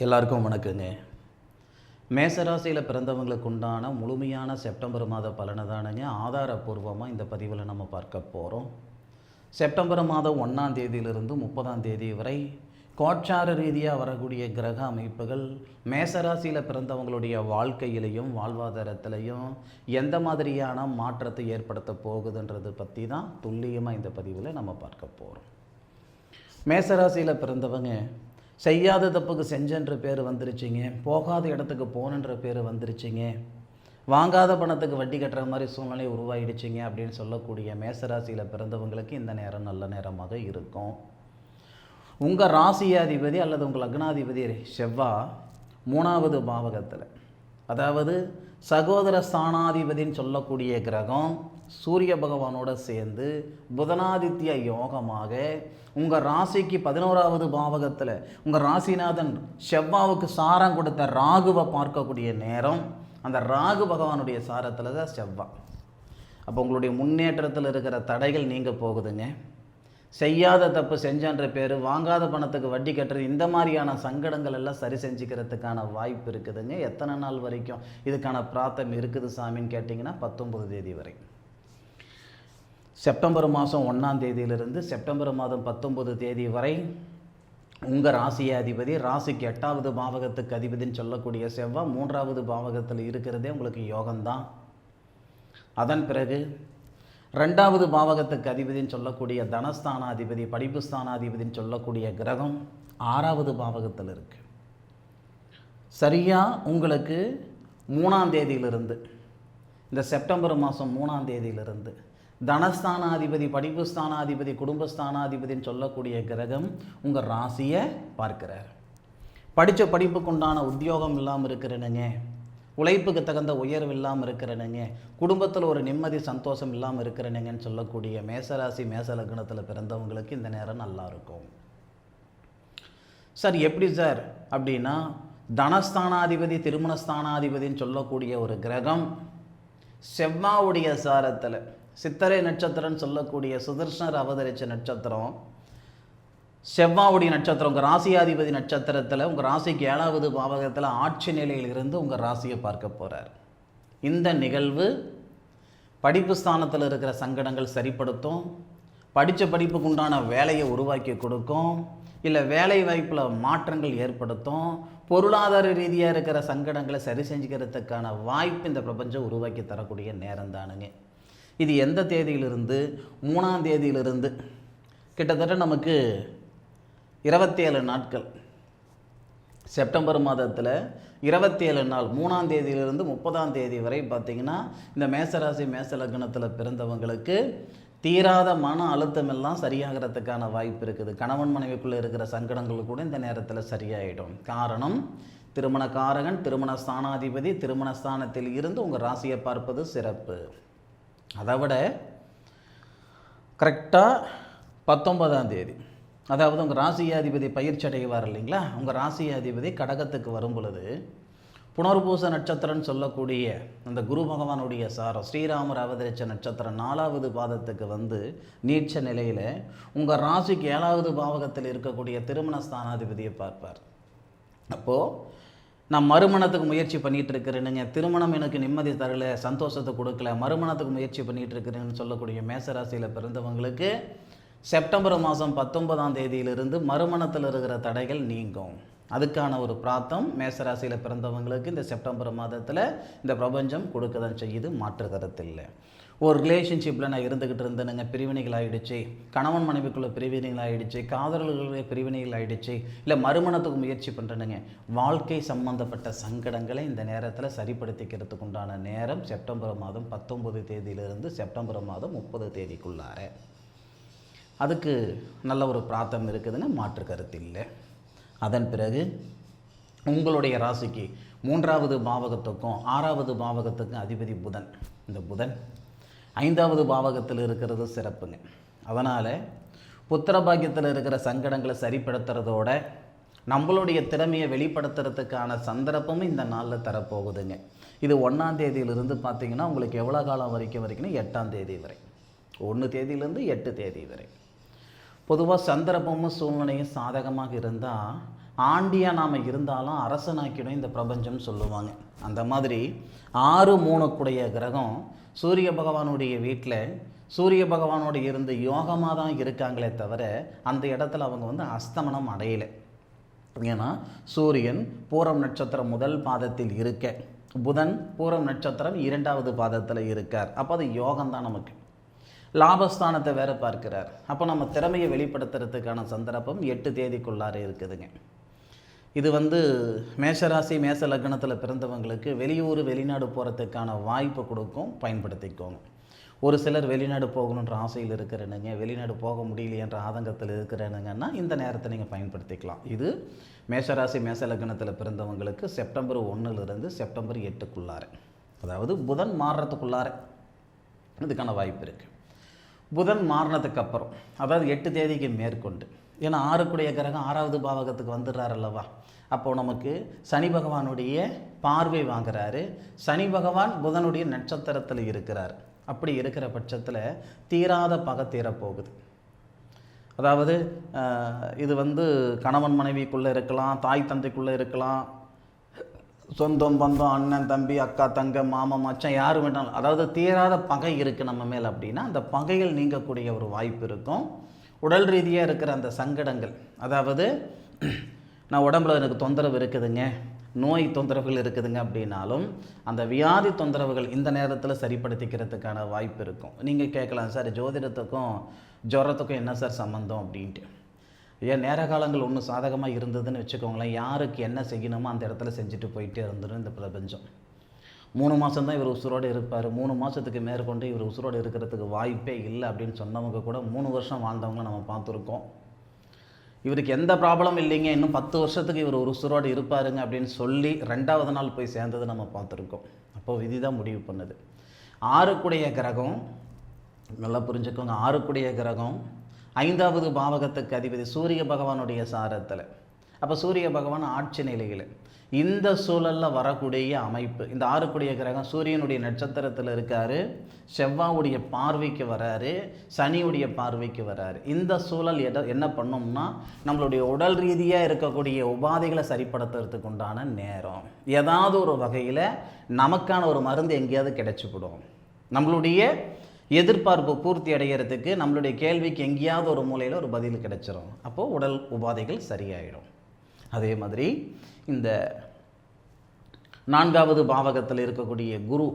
எல்லாருக்கும் வணக்கங்க. மேசராசியில் பிறந்தவங்களுக்கு உண்டான முழுமையான செப்டம்பர் மாத பலனை தானுங்க ஆதாரப்பூர்வமாக இந்த பதிவில் நம்ம பார்க்க போகிறோம். செப்டம்பர் மாதம் 1ஆம் தேதியிலிருந்து 30ஆம் தேதி வரை கோட்சார ரீதியாக வரக்கூடிய கிரக அமைப்புகள் மேசராசியில் பிறந்தவங்களுடைய வாழ்க்கையிலையும் வாழ்வாதாரத்திலையும் எந்த மாதிரியான மாற்றத்தை ஏற்படுத்த போகுதுன்றது பற்றி தான் துல்லியமாக இந்த பதிவில் நம்ம பார்க்க போகிறோம். மேசராசியில் பிறந்தவங்க செய்யாத தப்புக்கு செஞ்சன்ற பேர் வந்துருச்சிங்க, போகாத இடத்துக்கு போனன்ற பேர் வந்துருச்சிங்க, வாங்காத பணத்துக்கு வட்டி கட்டுற மாதிரி சூழ்நிலை உருவாயிடுச்சிங்க அப்படின்னு சொல்லக்கூடிய மேசராசியில் பிறந்தவங்களுக்கு இந்த நேரம் நல்ல நேரமாக இருக்கும். உங்கள் ராசியாதிபதி அல்லது உங்கள் லக்னாதிபதி செவ்வாய் 3வது பாவகத்தில், அதாவது சகோதர ஸ்தானாதிபதின்னு சொல்லக்கூடிய கிரகம் சூரிய பகவானோட சேர்ந்து புதனாதித்ய யோகமாக உங்கள் ராசிக்கு 11வது பாவகத்தில் உங்கள் ராசிநாதன் செவ்வாவுக்கு சாரம் கொடுத்த ராகுவை பார்க்கக்கூடிய நேரம். அந்த ராகு பகவானுடைய சாரத்தில் தான் செவ்வாய். அப்போ உங்களுடைய முன்னேற்றத்தில் இருக்கிற தடைகள் நீங்க போகுதுங்க. செய்யாத தப்பு செஞ்சன்ற பேர், வாங்காத பணத்துக்கு வட்டி கட்டுறது, இந்த மாதிரியான சங்கடங்கள் எல்லாம் சரி செஞ்சுக்கிறதுக்கான வாய்ப்பு இருக்குதுங்க. எத்தனை நாள் வரைக்கும் இதுக்கான பிரார்த்தம் இருக்குது சாமின்னு கேட்டிங்கன்னா 19 தேதி வரை. செப்டம்பர் மாதம் 1ஆம் தேதியிலிருந்து செப்டம்பர் மாதம் 19 தேதி வரை உங்கள் ராசியாதிபதி ராசிக்கு 8வது பாவகத்துக்கு அதிபதின்னு சொல்லக்கூடிய செவ்வாய் 3வது பாவகத்தில் இருக்கிறதே உங்களுக்கு யோகம்தான். அதன் பிறகு 2வது பாவகத்துக்கு அதிபதின்னு சொல்லக்கூடிய தனஸ்தானாதிபதி படிப்பு ஸ்தானாதிபதின்னு சொல்லக்கூடிய கிரகம் 6வது பாவகத்தில் இருக்குது. சரியாக உங்களுக்கு 3ஆம் தேதியிலிருந்து, இந்த செப்டம்பர் மாதம் 3ஆம் தேதியிலிருந்து தனஸ்தானாதிபதி படிப்பு ஸ்தானாதிபதி குடும்பஸ்தானாதிபதின்னு சொல்லக்கூடிய கிரகம் உங்கள் ராசியை பார்க்கிறார். படித்த படிப்புக்குண்டான உத்தியோகம் இல்லாமல் இருக்கிறனுங்க, உழைப்புக்கு தகுந்த உயர்வு இல்லாமல் இருக்கிறனுங்க, குடும்பத்தில் ஒரு நிம்மதி சந்தோஷம் இல்லாமல் இருக்கிறனுங்கன்னு சொல்லக்கூடிய மேசராசி மேச லக்னத்தில் பிறந்தவங்களுக்கு இந்த நேரம் நல்லா இருக்கும். சார் எப்படி சார் அப்படின்னா, தனஸ்தானாதிபதி திருமணஸ்தானாதிபதின்னு சொல்லக்கூடிய ஒரு கிரகம் செவ்வாவுடைய சாரத்தில் சித்திரை நட்சத்திரம்னு சொல்லக்கூடிய சுதர்ஷனர் அவதரித்த நட்சத்திரம் செவ்வாவுடைய நட்சத்திரம் உங்கள் ராசியாதிபதி நட்சத்திரத்தில் உங்கள் ராசிக்கு 7வது பாவகத்தில் ஆட்சி நிலையில் இருந்து உங்கள் ராசியை பார்க்க போகிறார். இந்த நிகழ்வு படிப்பு ஸ்தானத்தில் இருக்கிற சங்கடங்கள் சரிப்படுத்தும், படித்த படிப்புக்கு உண்டான வேலையை உருவாக்கி கொடுக்கும், இல்லை வேலை வாய்ப்பில் மாற்றங்கள் ஏற்படுத்தும், பொருளாதார ரீதியாக இருக்கிற சங்கடங்களை சரி செஞ்சுக்கிறதுக்கான வாய்ப்பு இந்த பிரபஞ்சம் உருவாக்கி தரக்கூடிய நேரம் தானுங்க. இது எந்த தேதியிலிருந்து? 3ஆம் தேதியிலிருந்து கிட்டத்தட்ட நமக்கு 27 நாட்கள். செப்டம்பர் மாதத்தில் 27 நாள் 3ஆம் தேதியிலிருந்து 30ஆம் தேதி வரை பார்த்திங்கன்னா இந்த மேசராசி மேச லக்னத்தில் பிறந்தவங்களுக்கு தீராத மன அழுத்தம் எல்லாம் சரியாகிறதுக்கான வாய்ப்பு இருக்குது. கணவன் மனைவிக்குள்ளே இருக்கிற சங்கடங்கள் கூட இந்த நேரத்தில் சரியாயிடும். காரணம், திருமணக்காரகன் திருமண ஸ்தானாதிபதி திருமண ஸ்தானத்தில் இருந்து உங்கள் ராசியை பார்ப்பது சிறப்பு. அதை விட கரெக்டாக 19ஆம் தேதி, அதாவது உங்கள் ராசியாதிபதி பயிற்சி அடைவார் இல்லைங்களா, உங்கள் ராசியாதிபதி கடகத்துக்கு வரும் பொழுது புனர்பூச நட்சத்திரம்னு சொல்லக்கூடிய அந்த குரு பகவானுடைய சாரம் ஸ்ரீராமர் அவதரித்த நட்சத்திரம் 4வது பாதத்துக்கு வந்து நீட்ச நிலையில் உங்கள் ராசிக்கு 7வது பாவகத்தில் இருக்கக்கூடிய திருமண ஸ்தானாதிபதியை பார்ப்பார். அப்போது நான் மறுமணத்துக்கு முயற்சி பண்ணிகிட்டு இருக்கிறேனுங்க, திருமணம் எனக்கு நிம்மதி தரல, சந்தோஷத்தை கொடுக்கல, மறுமணத்துக்கு முயற்சி பண்ணிகிட்டு இருக்கிறேன்னு சொல்லக்கூடிய மேசராசியில் பிறந்தவங்களுக்கு செப்டம்பர் மாதம் 19ஆம் தேதியிலிருந்து மறுமணத்தில் இருக்கிற தடைகள் நீங்கும். அதுக்கான ஒரு பிரார்த்தம் மேசராசியில் பிறந்தவங்களுக்கு இந்த செப்டம்பர் மாதத்தில் இந்த பிரபஞ்சம் கொடுக்க தான் செய்யுது, மாற்று கருத்தில்லை. ஒரு ரிலேஷன்ஷிப்பில் நான் இருந்துக்கிட்டு இருந்தேனுங்க, பிரிவினைகள் ஆகிடுச்சு, கணவன் மனைவிக்குள்ள பிரிவினைகள் ஆகிடுச்சு, காதலர்களுடைய பிரிவினைகள் ஆகிடுச்சு, இல்லை மறுமணத்துக்கு முயற்சி பண்ணுறேனுங்க, வாழ்க்கை சம்பந்தப்பட்ட சங்கடங்களை இந்த நேரத்தில் சரிப்படுத்திக்கிறதுக்கு உண்டான நேரம் செப்டம்பர் மாதம் 19 தேதியிலிருந்து செப்டம்பர் மாதம் 30 தேதிக்குள்ளார. அதுக்கு நல்ல ஒரு பிரார்த்தம் இருக்குதுங்க, மாற்று கருத்து இல்லை. அதன் பிறகு உங்களுடைய ராசிக்கு 3வது பாவகத்துக்கும் 6வது பாவகத்துக்கும் அதிபதி புதன். இந்த புதன் 5வது பாவகத்தில் இருக்கிறது சிறப்புங்க. அதனால் புத்திரபாக்கியத்தில் இருக்கிற சங்கடங்களை சரிப்படுத்துறதோட நம்மளுடைய திறமையை வெளிப்படுத்துறதுக்கான சந்தர்ப்பமும் இந்த நாளில் தரப்போகுதுங்க. இது 1ஆம் தேதியிலிருந்து பார்த்திங்கன்னா உங்களுக்கு எவ்வளோ காலம் வரைக்கும்னா 8ஆம் தேதி வரை, 1 தேதியிலேருந்து 8 தேதி வரை. பொதுவாக சந்தர்ப்பமும் சூழ்நிலையும் சாதகமாக இருந்தால் ஆண்டியாக நாம் இருந்தாலும் அரசனாக்கிடும் இந்த பிரபஞ்சம்னு சொல்லுவாங்க. அந்த மாதிரி 6-3 கூடிய கிரகம் சூரிய பகவானுடைய வீட்டில் சூரிய பகவானோடு இருந்து யோகமாக தான் இருக்காங்களே தவிர அந்த இடத்துல அவங்க வந்து அஸ்தமனம் அடையலை. ஏன்னா சூரியன் பூரம் நட்சத்திரம் முதல் பாதத்தில் இருக்க, புதன் பூரம் நட்சத்திரம் 2வது பாதத்தில் இருக்கார். அப்போ அது யோகம்தான். நமக்கு லாபஸ்தானத்தை வேற பார்க்கிறார். அப்போ நம்ம திறமையை வெளிப்படுத்துறதுக்கான சந்தர்ப்பம் 8 தேதிக்குள்ளார இருக்குதுங்க. இது வந்து மேஷராசி மேஷ லக்னத்தில் பிறந்தவங்களுக்கு வெளியூர் வெளிநாடு போகிறதுக்கான வாய்ப்பு கொடுக்கும், பயன்படுத்திக்கோங்க. ஒரு சிலர் வெளிநாடு போகணுன்ற ஆசையில் இருக்கிறனுங்க, வெளிநாடு போக முடியலையன்ற ஆதங்கத்தில் இருக்கிறனுங்கன்னா இந்த நேரத்தை நீங்கள் பயன்படுத்திக்கலாம். இது மேஷராசி மேஷ லக்னத்தில் பிறந்தவங்களுக்கு செப்டம்பர் 1 செப்டம்பர் 8க்குள்ளார, அதாவது புதன் மாறுறதுக்குள்ளார இதுக்கான வாய்ப்பு இருக்குது. புதன் மாறினதுக்கு அப்புறம், அதாவது 8 தேதிக்கு மேற்கொண்டு, ஏன்னா 6 கூடிய கிரகம் 6வது பாவகத்துக்கு வந்துடுறார் அல்லவா, அப்போது நமக்கு சனி பகவானுடைய பார்வை வாங்குறாரு. சனி பகவான் புதனுடைய நட்சத்திரத்தில் இருக்கிறார். அப்படி இருக்கிற பட்சத்தில் தீராத பகை தீரப்போகுது. அதாவது இது வந்து கணவன் மனைவிக்குள்ளே இருக்கலாம், தாய் தந்தைக்குள்ளே இருக்கலாம், சொந்தம் பந்தம், அண்ணன் தம்பி, அக்கா தங்க, மாமா மச்சான், யார் வேண்டாலும், அதாவது தீராத பகை இருக்குது நம்ம மேல் அப்படின்னா அந்த பகைகள் நீங்கக்கூடிய ஒரு வாய்ப்பு இருக்கும். உடல் ரீதியாக இருக்கிற அந்த சங்கடங்கள், அதாவது நான் உடம்புல எனக்கு தொந்தரவு இருக்குதுங்க, நோய் தொந்தரவுகள் இருக்குதுங்க அப்படின்னாலும் அந்த வியாதி தொந்தரவுகள் இந்த நேரத்தில் சரிப்படுத்திக்கிறதுக்கான வாய்ப்பு இருக்கும். நீங்கள் கேட்கலாம், சார் ஜோதிடத்துக்கும் ஜுரத்துக்கும் என்ன சார் சம்மந்தம் அப்படின்ட்டு. ஏன் நேர காலங்கள் ஒன்று சாதகமாக இருந்ததுன்னு வச்சுக்கோங்களேன், யாருக்கு என்ன செய்யணுமோ அந்த இடத்துல செஞ்சுட்டு போயிட்டே இருந்துடும் இந்த பிரபஞ்சம். 3 மாதம் தான் இவர் உசுரோடு இருப்பார், 3 மாதத்துக்கு மேற்கொண்டு இவர் உசுரோடு இருக்கிறதுக்கு வாய்ப்பே இல்லை அப்படின்னு சொன்னவங்க கூட 3 வருஷம் வாழ்ந்தவங்க நம்ம பார்த்துருக்கோம். இவருக்கு எந்த ப்ராப்ளம் இல்லைங்க, இன்னும் 10 வருஷத்துக்கு இவர் ஒரு உசுரோடு இருப்பாருங்க அப்படின்னு சொல்லி 2வது நாள் போய் சேர்ந்தது நம்ம பார்த்துருக்கோம். அப்போது விதி தான் முடிவு பண்ணுது. 6 கூடிய கிரகம், நல்லா புரிஞ்சுக்கோங்க, 6 கூடிய கிரகம் 5வது பாவகத்துக்கு அதிபதி சூரிய பகவானுடைய சாரத்தில். அப்போ சூரிய பகவான் ஆட்சி நிலையில் இந்த சூழலில் வரக்கூடிய அமைப்பு, இந்த 6 கூடிய கிரகம் சூரியனுடைய நட்சத்திரத்தில் இருக்கார், செவ்வாவுடைய பார்வைக்கு வராரு, சனியுடைய பார்வைக்கு வராரு. இந்த சூழல் என்ன பண்ணோம்னா நம்மளுடைய உடல் ரீதியாக இருக்கக்கூடிய உபாதைகளை சரிப்படுத்துறதுக்கு உண்டான நேரம். ஏதாவது ஒரு வகையில் நமக்கான ஒரு மருந்து எங்கேயாவது கிடைச்சிவிடும். நம்மளுடைய எதிர்பார்ப்பு பூர்த்தி அடைகிறதுக்கு, நம்மளுடைய கேள்விக்கு எங்கேயாவது ஒரு மூலையில் ஒரு பதில் கிடைச்சிரும். அப்போது உடல் உபாதைகள் சரியாயிடும். அதே மாதிரி இந்த 4வது பாவகத்தில் இருக்கக்கூடிய குரு,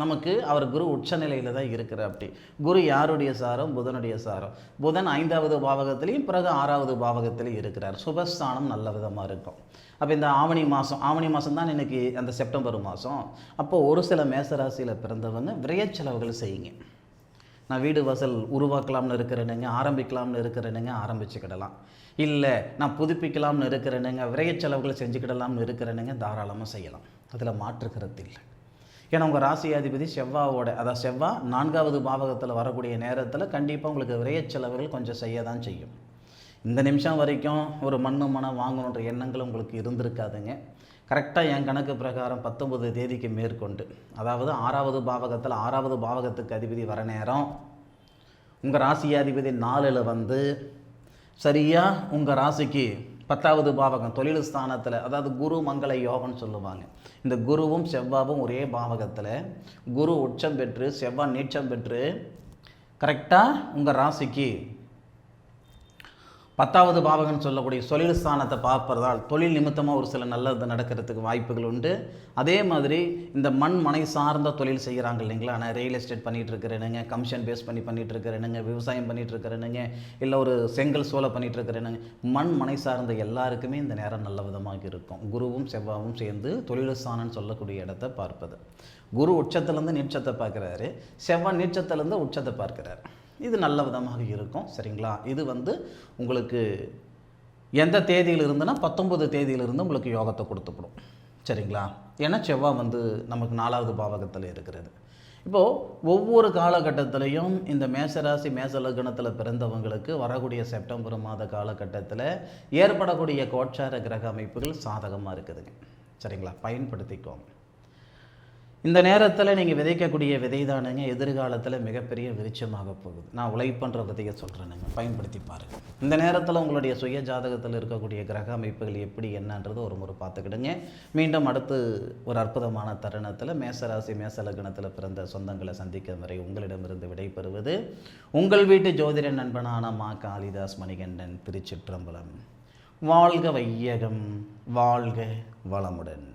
நமக்கு அவர் குரு உச்ச நிலையில் தான் இருக்கிற. அப்படி குரு யாருடைய சாரம்? புதனுடைய சாரம். புதன் 5வது பாவகத்திலையும் பிறகு 6வது பாவகத்திலையும் இருக்கிறார். சுபஸ்தானம் நல்ல விதமாக இருக்கும். அப்போ இந்த ஆவணி மாதம் தான் இன்றைக்கி அந்த செப்டம்பர் மாதம். அப்போது ஒரு சில மேசராசியில் பிறந்தவங்க விரைய செலவுகள் செய்யுங்க. நான் வீடு வாசல் உருவாக்கலாம்னு இருக்கிறேனுங்க, ஆரம்பிக்கலாம்னு இருக்கிறேனுங்க, ஆரம்பிச்சுக்கிடலாம். இல்லை நான் புதுப்பிக்கலாம்னு இருக்கிறேனுங்க, விரைய செலவுகளை செஞ்சுக்கிடலாம்னு இருக்கிறேனுங்க, தாராளமாக செய்யலாம். அதில் மாற்றுக்கிறது இல்லை. ஏன்னா உங்கள் ராசியாதிபதி செவ்வாவோட, அதாவது செவ்வாய் 4வது பாவகத்தில் வரக்கூடிய நேரத்தில் கண்டிப்பாக உங்களுக்கு விரைய செலவுகள் கொஞ்சம் செய்ய தான் செய்யும். இந்த நிமிஷம் வரைக்கும் ஒரு மனம் வாங்கணுன்ற எண்ணங்கள் உங்களுக்கு இருந்திருக்காதுங்க. கரெக்டாக என் கணக்கு பிரகாரம் 19 தேதிக்கு மேற்கொண்டு, அதாவது 6வது பாவகத்தில் 6வது பாவகத்துக்கு அதிபதி வர நேரம், உங்கள் ராசியாதிபதி 4ல் வந்து சரியாக உங்கள் ராசிக்கு 10வது பாவகம் தொழில் ஸ்தானத்தில், அதாவது குரு மங்கள யோகம்னு சொல்லுவாங்க. இந்த குருவும் செவ்வாவும் ஒரே பாவகத்தில், குரு உச்சம் பெற்று செவ்வாய் நீச்சம் பெற்று கரெக்டாக உங்கள் ராசிக்கு 10வது பாவகம்னு சொல்லக்கூடிய தொழில் ஸ்தானத்தை பார்ப்பதால் தொழில் நிமித்தமாக ஒரு சில நல்லது நடக்கிறதுக்கு வாய்ப்புகள் உண்டு. அதே மாதிரி இந்த மனை சார்ந்த தொழில் செய்கிறாங்க இல்லைங்களா, நான் ரியல் எஸ்டேட் பண்ணிகிட்டு இருக்கிறேனுங்க, கமிஷன் பேஸ் பண்ணிகிட்டு இருக்கிறேனுங்க, விவசாயம் பண்ணிகிட்டு இருக்கிறேனுங்க, இல்லை ஒரு செங்கல் சோலை பண்ணிகிட்டு இருக்கிறேனுங்க, மனை சார்ந்த எல்லாருக்குமே இந்த நேரம் நல்ல விதமாக இருக்கும். குருவும் செவ்வாவும் சேர்ந்து தொழில் ஸ்தானம்னு சொல்லக்கூடிய இடத்தை பார்ப்பது. குரு உச்சத்துலேருந்து நீச்சத்தை பார்க்குறாரு, செவ்வாய் நீச்சத்துலேருந்து உச்சத்தை பார்க்குறாரு. இது நல்ல விதமாக இருக்கும். சரிங்களா? இது வந்து உங்களுக்கு எந்த தேதியில் இருந்துன்னா 19 தேதியிலிருந்து உங்களுக்கு யோகத்தை கொடுத்துப்படும். சரிங்களா? ஏன்னா செவ்வாய் வந்து நமக்கு 4வது பாவகத்தில் இருக்கிறது. இப்போது ஒவ்வொரு காலகட்டத்திலையும் இந்த மேசராசி மேச லக்னத்தில் பிறந்தவங்களுக்கு வரக்கூடிய செப்டம்பர் மாத காலகட்டத்தில் ஏற்படக்கூடிய கோட்சார கிரக அமைப்புகள் சாதகமாக இருக்குதுங்க. சரிங்களா? பயன்படுத்திக்கோங்க. இந்த நேரத்தில் நீங்கள் விதைக்கக்கூடிய விதை தானுங்க எதிர்காலத்தில் மிகப்பெரிய விருட்சமாக போகுது. நான் உழைப்புன்ற விதையை சொல்கிறேனுங்க, பயன்படுத்தி பாருங்கள். இந்த நேரத்தில் உங்களுடைய சுய ஜாதகத்தில் இருக்கக்கூடிய கிரக அமைப்புகள் எப்படி என்னன்றது ஒரு முறை பார்த்துக்கிடுங்க. மீண்டும் அடுத்து ஒரு அற்புதமான தருணத்தில் மேசராசி மேச லக்னத்தில் பிறந்த சொந்தங்களை சந்திக்கும் வரை உங்களிடமிருந்து விடைபெறுவது உங்கள் வீட்டு ஜோதிட நண்பனான மா காளிதாஸ் மணிகண்டன். திருச்சிற்றம்பலம். வாழ்க வையகம், வாழ்க வளமுடன்.